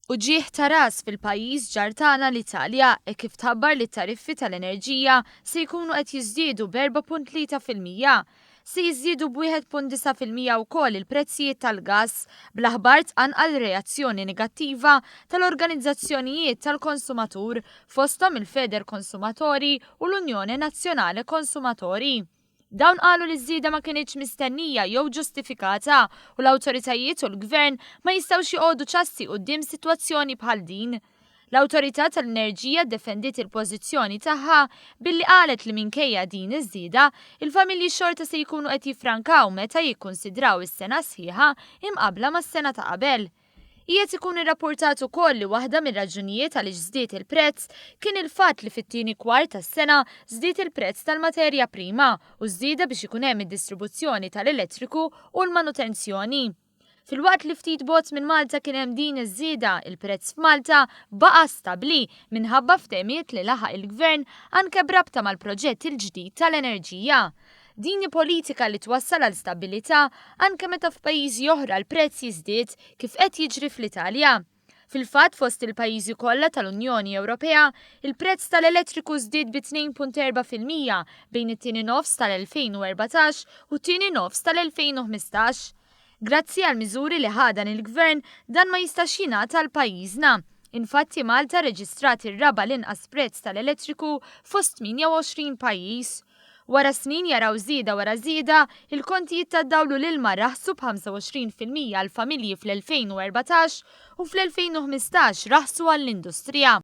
U ġieħ ta' ras fil-pajjiż ġar tagħna l-Italja kif tħabbar li t-tariffi tal-enerġija se jkunu qed jiżdiedu b'4.3%. Se jiżdiedu b'1.9% wkoll il-prezzijiet tal-gass bl-aħbar tqanqal reazzjoni negattiva tal-organizzazzjonijiet tal-konsumatur fosthom il-Feder Konsumatori u l-Unjoni Nazzjonali Konsumatori. Dawn qalu li żieda ma kienx mistennija jew ġustifikata u l-awtoritajiet u l-gvern ma jistgħux joqogħdu ċassi quddiem sitwazzjoni bħal din. L-Awtorità tal-Enerġija ddefendiet il-pożizzjoni tagħha billi qalet li minkejja din iż-żieda, il-familji xorta se jkunu qed jiffrankaw meta jikkunsidraw is-sena sħiħa imqabbla mas-sena ta' qabel. Qiegħed ikun irrappurtat ukoll li waħda mir-raġunijiet għaliex żdied il-prezz kien il-fatt li fit-tieni kwart tas-sena żdied il-prezz tal-materja prima u żdieda biex ikun hemm id-distribuzzjoni tal-elettriku u l-manutenzjoni. Fil-waqt li ftit bogħod minn Malta kien hemm din iż-żieda, il-prezz f'Malta baqa' stabbli minħabba ftehmiet li laħaq il-Gvern anke brabta mal-proġett il-ġdid tal-enerġija. Din politika li twassal għal stabilità anke meta f'pajjiżi oħra l-prezz jiżdied kif qed jiġri fl-Italja. Fil-fatt fost il-pajjiżi kollha tal-Unjoni Ewropea, il-prezz tal-elettriku żdied bi 2.4% bejn it-tieni nofs tal-2014 u t-tieni nofs tal-2015. Grazzi għal miżuri li ħadan il-Gvern dan ma jistax jingħata għal pajjiżna. Infatti Malta reġistrat ir-raba l-inqas prezz tal-elettriku fost 28 pajjiż. Wara snin jaraw żieda wara żieda, il-kontijiet tad-dawl u l-ilma raħsu b'25% għal familji fl-2014 u fl-2015 raħsu għall-industrija.